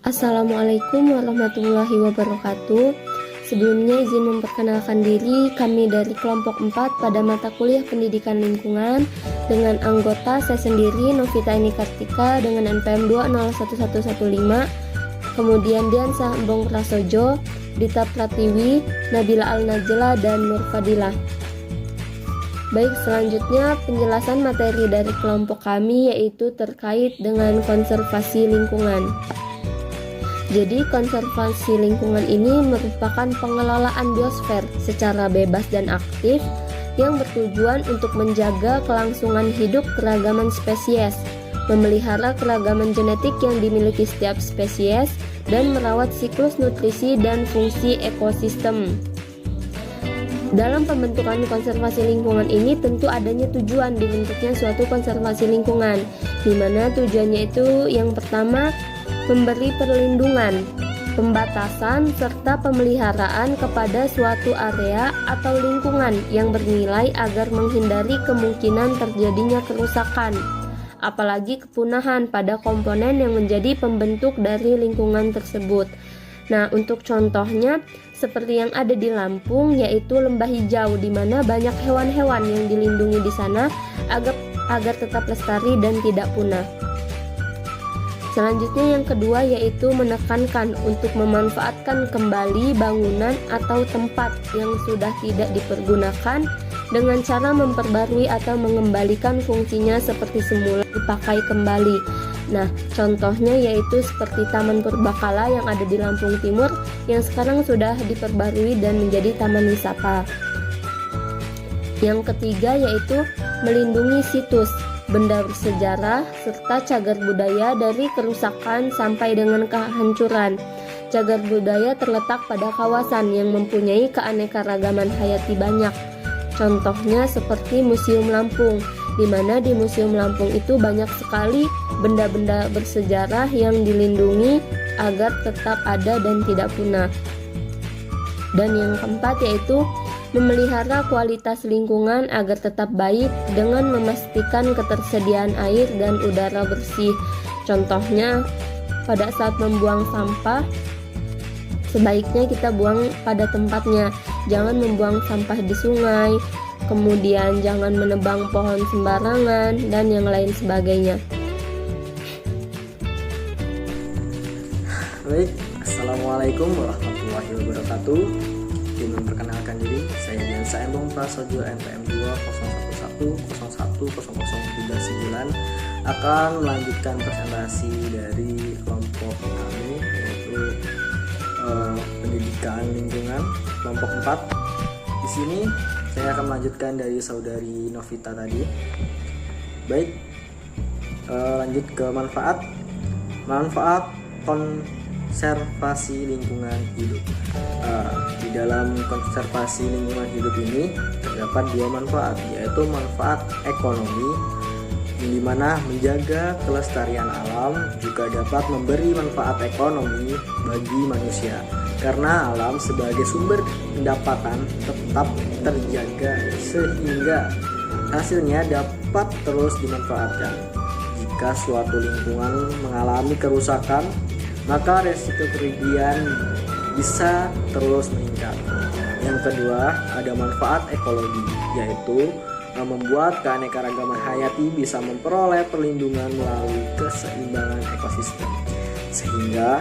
Assalamualaikum warahmatullahi wabarakatuh. Sebelumnya izin memperkenalkan diri, kami dari kelompok 4 pada mata kuliah Pendidikan Lingkungan dengan anggota saya sendiri Novita Eni Kartika dengan NPM 2011115, kemudian Dian Sahambong Prasojo, Dita Pratiwi, Nabila Al-Najla, dan Nur Fadilah. Baik, selanjutnya penjelasan materi dari kelompok kami yaitu terkait dengan konservasi lingkungan. Jadi konservasi lingkungan ini merupakan pengelolaan biosfer secara bebas dan aktif yang bertujuan untuk menjaga kelangsungan hidup keragaman spesies, memelihara keragaman genetik yang dimiliki setiap spesies, dan merawat siklus nutrisi dan fungsi ekosistem. Dalam pembentukan konservasi lingkungan ini tentu adanya tujuan dibentuknya suatu konservasi lingkungan, di mana tujuannya itu yang pertama memberi perlindungan, pembatasan, serta pemeliharaan kepada suatu area atau lingkungan yang bernilai agar menghindari kemungkinan terjadinya kerusakan, apalagi kepunahan pada komponen yang menjadi pembentuk dari lingkungan tersebut. Nah, untuk contohnya seperti yang ada di Lampung yaitu lembah hijau, di mana banyak hewan-hewan yang dilindungi di sana agar tetap lestari dan tidak punah. Selanjutnya yang kedua yaitu menekankan untuk memanfaatkan kembali bangunan atau tempat yang sudah tidak dipergunakan dengan cara memperbarui atau mengembalikan fungsinya seperti semula dipakai kembali. Nah, contohnya yaitu seperti Taman Purbakala yang ada di Lampung Timur yang sekarang sudah diperbarui dan menjadi taman wisata. Yang ketiga yaitu melindungi situs, benda bersejarah, serta cagar budaya dari kerusakan sampai dengan kehancuran. Cagar budaya terletak pada kawasan yang mempunyai keanekaragaman hayati banyak. Contohnya seperti Museum Lampung, di mana di Museum Lampung itu banyak sekali benda-benda bersejarah yang dilindungi agar tetap ada dan tidak punah. Dan yang keempat yaitu memelihara kualitas lingkungan agar tetap baik dengan memastikan ketersediaan air dan udara bersih. Contohnya, pada saat membuang sampah, sebaiknya kita buang pada tempatnya. Jangan membuang sampah di sungai, kemudian jangan menebang pohon sembarangan, dan yang lain sebagainya. Baik, Assalamualaikum warahmatullahi wabarakatuh. Ingin memperkenalkan diri, saya Dian Sahambong Prasojo NPM 201101039 akan melanjutkan presentasi dari kelompok kami yaitu Pendidikan Lingkungan kelompok 4. Di sini saya akan melanjutkan dari saudari Novita tadi. Baik, lanjut ke manfaat konservasi lingkungan hidup. Di dalam konservasi lingkungan hidup ini terdapat dua manfaat, yaitu manfaat ekonomi, di mana menjaga kelestarian alam juga dapat memberi manfaat ekonomi bagi manusia, karena alam sebagai sumber pendapatan tetap terjaga sehingga hasilnya dapat terus dimanfaatkan. Jika suatu lingkungan mengalami kerusakan, maka resiko kerugian bisa terus meningkat. Yang kedua, ada manfaat ekologi, yaitu membuat keanekaragaman hayati bisa memperoleh perlindungan melalui keseimbangan ekosistem, sehingga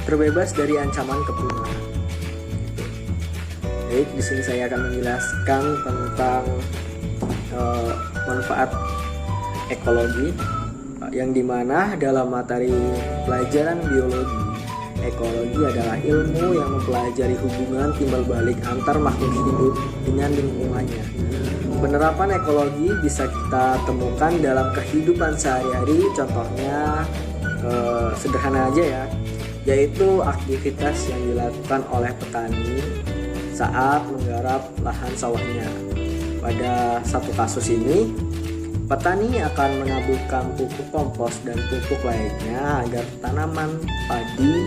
terbebas dari ancaman kepunahan. Baik, di sini saya akan menjelaskan tentang manfaat ekologi, yang dimana dalam materi pelajaran biologi, ekologi adalah ilmu yang mempelajari hubungan timbal balik antar makhluk hidup dengan lingkungannya. Penerapan ekologi bisa kita temukan dalam kehidupan sehari-hari. Contohnya sederhana aja ya, yaitu aktivitas yang dilakukan oleh petani saat menggarap lahan sawahnya. Pada satu kasus ini, petani akan menaburkan pupuk kompos dan pupuk lainnya agar tanaman padi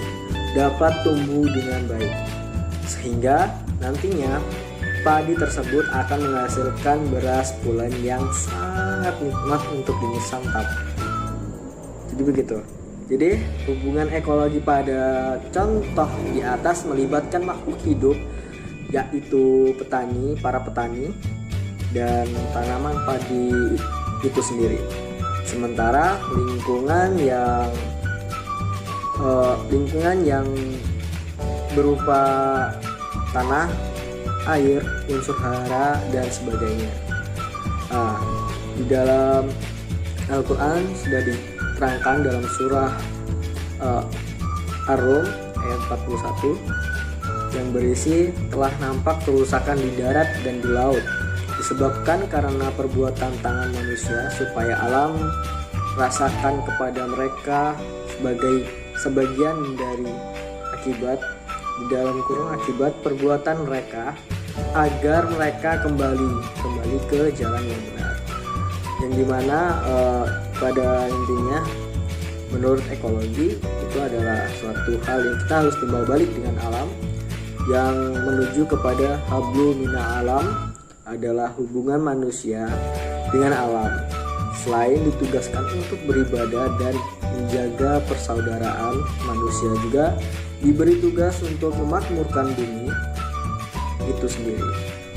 dapat tumbuh dengan baik, sehingga nantinya padi tersebut akan menghasilkan beras pulen yang sangat nikmat untuk disantap. Jadi begitu. Jadi hubungan ekologi pada contoh di atas melibatkan makhluk hidup, yaitu para petani dan tanaman padi itu sendiri. Sementara lingkungan yang berupa tanah, air, unsur hara dan sebagainya. Di dalam Al-Quran sudah diterangkan dalam surah Ar-Rum ayat 41 yang berisi telah nampak kerusakan di darat dan di laut disebabkan karena perbuatan tangan manusia, supaya alam rasakan kepada mereka sebagai sebagian dari akibat, di dalam kurung akibat perbuatan mereka, agar mereka kembali ke jalan yang benar. Yang dimana pada intinya menurut ekologi itu adalah suatu hal yang kita harus timbal balik dengan alam, yang menuju kepada hablu mina alam adalah hubungan manusia dengan alam. Selain ditugaskan untuk beribadah dan menjaga persaudaraan, manusia juga diberi tugas untuk memakmurkan bumi itu sendiri.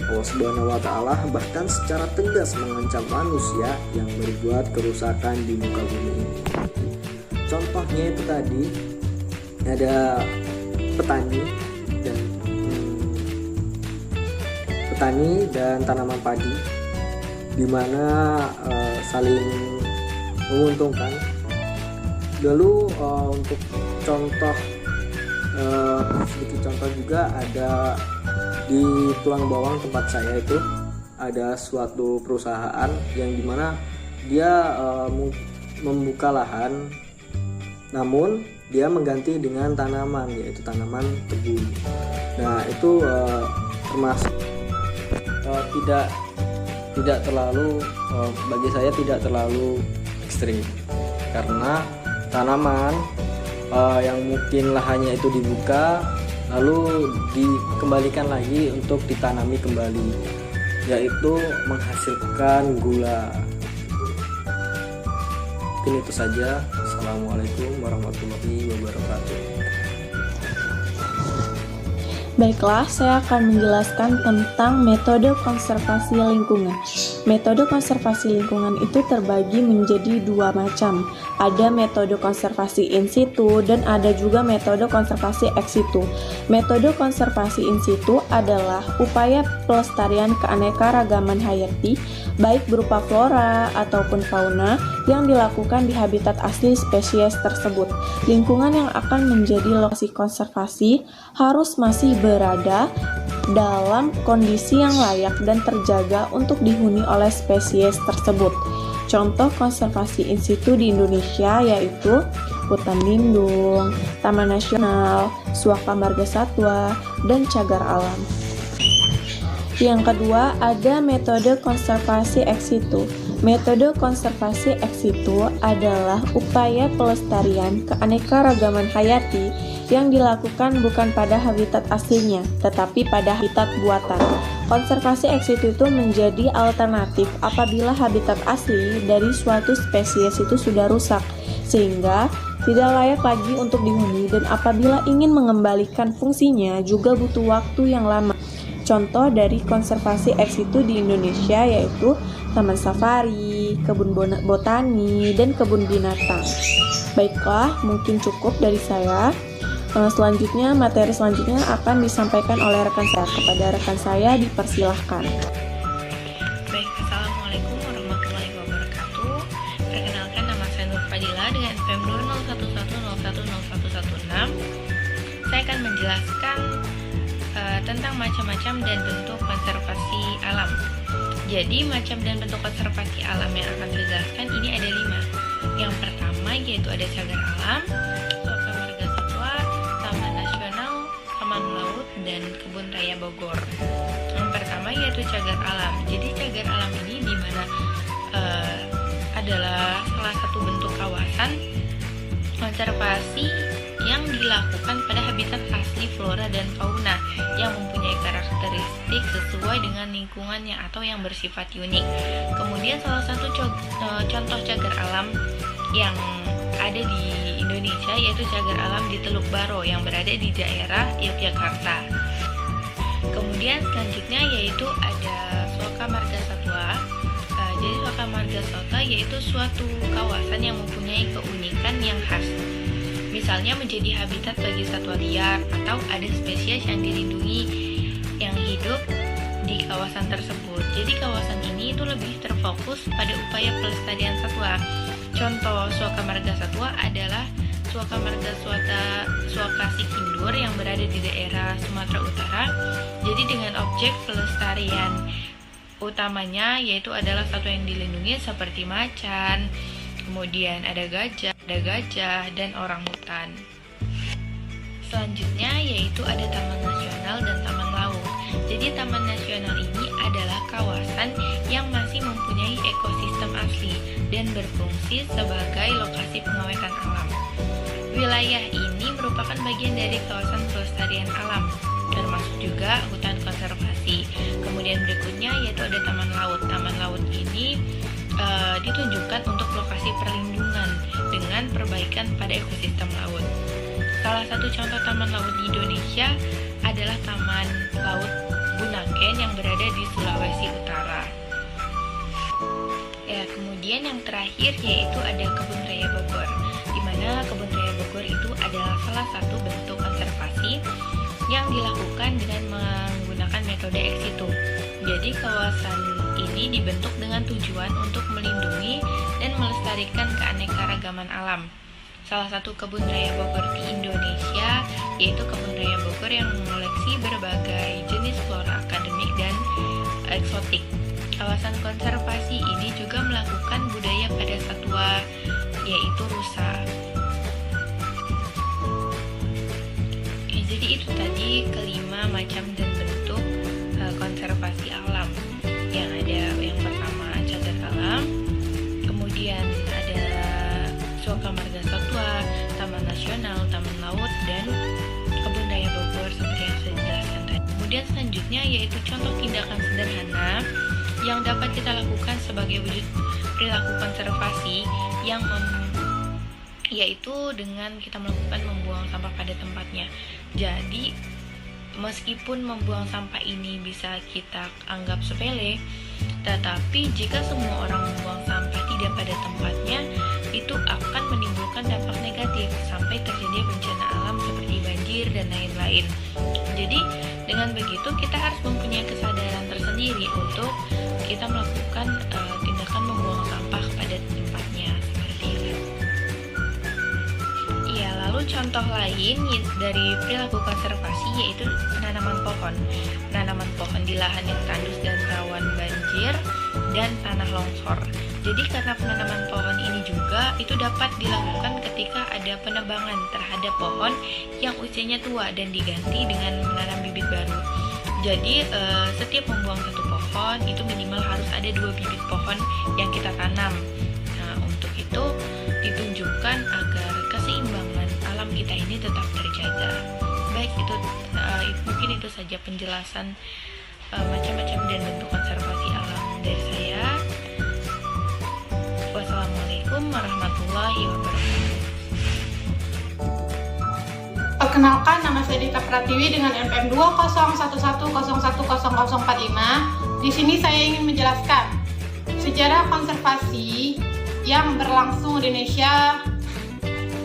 Allah Subhanahu wa Ta'ala bahkan secara tegas mengancam manusia yang berbuat kerusakan di muka bumi ini. Contohnya itu tadi ada petani dan tanaman padi, di mana saling menguntungkan. Lalu untuk sedikit contoh juga ada di Tulang Bawang tempat saya itu ada suatu perusahaan yang dimana dia membuka lahan, namun dia mengganti dengan tanaman, yaitu tanaman tebu. Nah itu termasuk tidak terlalu bagi saya tidak terlalu ekstrim, karena tanaman yang mungkin lahannya itu dibuka lalu dikembalikan lagi untuk ditanami kembali, yaitu menghasilkan gula. Mungkin itu saja. Assalamualaikum warahmatullahi wabarakatuh. Baiklah, saya akan menjelaskan tentang metode konservasi lingkungan. Metode konservasi lingkungan itu terbagi menjadi dua macam. Ada metode konservasi in situ dan ada juga metode konservasi ex situ. Metode konservasi in situ adalah upaya pelestarian keanekaragaman hayati, baik berupa flora ataupun fauna yang dilakukan di habitat asli spesies tersebut. Lingkungan yang akan menjadi lokasi konservasi harus masih berada dalam kondisi yang layak dan terjaga untuk dihuni oleh spesies tersebut. Contoh konservasi in situ di Indonesia yaitu hutan lindung, taman nasional, suaka marga satwa, dan cagar alam. Yang kedua, ada metode konservasi ex situ. Metode konservasi ex situ adalah upaya pelestarian keanekaragaman hayati yang dilakukan bukan pada habitat aslinya, tetapi pada habitat buatan. Konservasi ex situ itu menjadi alternatif apabila habitat asli dari suatu spesies itu sudah rusak, sehingga tidak layak lagi untuk dihuni, dan apabila ingin mengembalikan fungsinya juga butuh waktu yang lama. Contoh dari konservasi ex situ di Indonesia yaitu taman safari, kebun botani, dan kebun binatang. Baiklah, mungkin cukup dari saya. Selanjutnya, materi selanjutnya akan disampaikan oleh rekan saya. Kepada rekan saya dipersilahkan. Baik, Assalamualaikum warahmatullahi wabarakatuh. Perkenalkan, nama saya Nur Fadila dengan NPM 20110101116. Saya akan menjelaskan tentang macam-macam dan bentuk konservasi alam. Jadi, macam dan bentuk konservasi alam yang akan saya jelaskan ini ada 5. Yang pertama yaitu ada cagar alam, suaka marga satwa, taman nasional, taman laut, dan kebun raya Bogor. Yang pertama yaitu cagar alam. Jadi cagar alam ini dimana adalah salah satu bentuk kawasan konservasi yang dilakukan pada habitat asli flora dan fauna yang mempunyai karakteristik sesuai dengan lingkungannya atau yang bersifat unik. Kemudian salah satu contoh cagar alam yang ada di Indonesia, yaitu cagar alam di Teluk Baro yang berada di daerah Yogyakarta. Kemudian selanjutnya yaitu ada Suaka Marga Satwa. Jadi Suaka Marga Satwa yaitu suatu kawasan yang mempunyai keunikan yang khas. Misalnya menjadi habitat bagi satwa liar atau ada spesies yang dilindungi yang hidup di kawasan tersebut. Jadi kawasan ini itu lebih terfokus pada upaya pelestarian satwa. Contoh Suaka Marga Satwa adalah Suaka Marga Suaka Sikindur yang berada di daerah Sumatera Utara. Jadi dengan objek pelestarian utamanya yaitu adalah satwa yang dilindungi seperti macan, kemudian ada gajah dan orangutan. Selanjutnya yaitu ada Taman Nasional dan Taman Laut. Jadi Taman Nasional ini adalah kawasan yang masih mempunyai ekosistem asli dan berfungsi sebagai lokasi pengawetan alam. Wilayah ini merupakan bagian dari kawasan pelestarian alam, termasuk juga hutan konservasi. Kemudian berikutnya yaitu ada Taman Laut. Taman Laut ini ditunjukkan untuk lokasi perlindungan dengan perbaikan pada ekosistem laut. Salah satu contoh taman laut di Indonesia adalah Taman Laut Bunaken yang berada di Sulawesi Utara. Ya, kemudian yang terakhir yaitu ada Kebun Raya Bogor, di mana Kebun Raya Bogor itu adalah salah satu bentuk konservasi yang dilakukan dengan menggunakan metode ex situ. Jadi kawasan ini dibentuk dengan tujuan untuk melindungi dan melestarikan keanekaragaman alam. Salah satu kebun raya Bogor di Indonesia yaitu Kebun Raya Bogor yang mengoleksi berbagai jenis flora akademik dan eksotik. Kawasan konservasi ini juga melakukan budaya pada satwa yaitu rusa. Jadi itu tadi kelima macam dan bentuk konservasi alam. Yang ada yang pertama cagar alam, kemudian ada Suaka Marga Satwa, Taman Nasional, Taman Laut, dan Kebun Raya Bogor seperti yang sudah dijelaskan tadi. Kemudian selanjutnya yaitu contoh tindakan sederhana yang dapat kita lakukan sebagai wujud perilaku konservasi yang yaitu dengan kita melakukan membuang sampah pada tempatnya. Jadi meskipun membuang sampah ini bisa kita anggap sepele, tetapi jika semua orang membuang sampah tidak pada tempatnya, itu akan menimbulkan dampak negatif sampai terjadi bencana alam seperti banjir dan lain-lain. Jadi dengan begitu kita harus mempunyai kesadaran tersendiri untuk kita melakukan tindakan membuang sampah pada tempatnya seperti itu. Ya, lalu contoh lain dari perilaku konservasi yaitu penanaman pohon. Penanaman pohon di lahan yang tandus dan rawan banjir dan tanah longsor. Jadi karena penanaman pohon ini juga itu dapat dilakukan ketika ada penebangan terhadap pohon yang usianya tua dan diganti dengan menanam bibit baru. Jadi setiap membuang satu pohon itu minimal harus ada 2 bibit pohon yang kita tanam. Nah, untuk itu ditunjukkan agar keseimbangan alam kita ini tetap terjaga. Baik, mungkin itu saja penjelasan macam-macam dan bentuk konservasi alam dari saya. Wassalamualaikum warahmatullahi wabarakatuh. Perkenalkan, nama saya Dita Pratiwi dengan NPM 20110101045. Di sini saya ingin menjelaskan sejarah konservasi yang berlangsung di Indonesia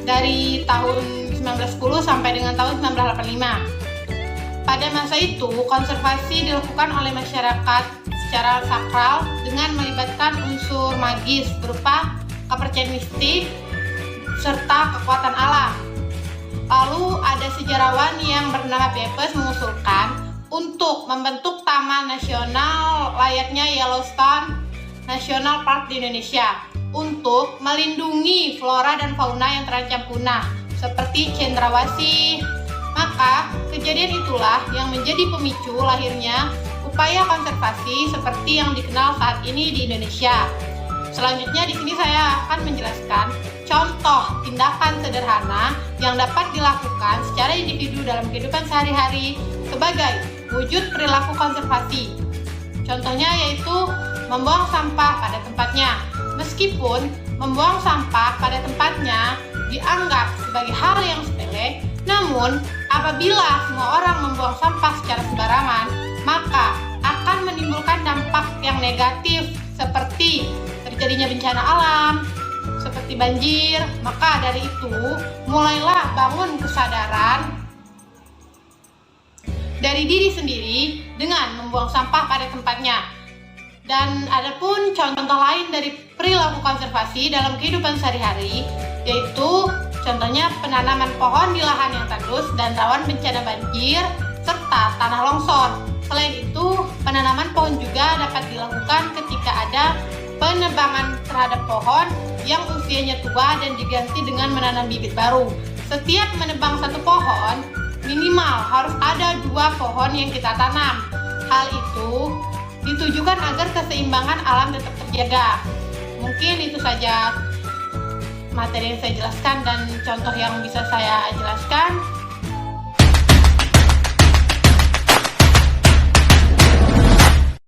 dari tahun 1910 sampai dengan tahun 1985. Pada masa itu, konservasi dilakukan oleh masyarakat secara sakral dengan melibatkan unsur magis berupa kepercayaan mistik serta kekuatan alam. Lalu ada sejarawan yang bernama Pepys mengusulkan untuk membentuk taman nasional layaknya Yellowstone National Park di Indonesia untuk melindungi flora dan fauna yang terancam punah seperti cendrawasih. Maka kejadian itulah yang menjadi pemicu lahirnya upaya konservasi seperti yang dikenal saat ini di Indonesia. Selanjutnya di sini saya akan menjelaskan contoh tindakan sederhana yang dapat dilakukan secara individu dalam kehidupan sehari-hari sebagai wujud perilaku konservasi. Contohnya yaitu membuang sampah pada tempatnya. Meskipun membuang sampah pada tempatnya dianggap sebagai hal yang sepele, namun apabila semua orang membuang sampah secara sembarangan, maka akan menimbulkan dampak yang negatif seperti terjadinya bencana alam, seperti banjir. Maka dari itu, mulailah bangun kesadaran dari diri sendiri dengan membuang sampah pada tempatnya. Dan ada pun contoh lain dari perilaku konservasi dalam kehidupan sehari-hari, yaitu contohnya penanaman pohon di lahan yang tandus dan rawan bencana banjir serta tanah longsor. Selain itu, penanaman pohon juga dapat dilakukan ketika ada penebangan terhadap pohon yang usianya tua dan diganti dengan menanam bibit baru. Setiap menebang satu pohon, minimal harus ada 2 pohon yang kita tanam. Hal itu ditujukan agar keseimbangan alam tetap terjaga. Mungkin itu saja materi yang saya jelaskan dan contoh yang bisa saya jelaskan.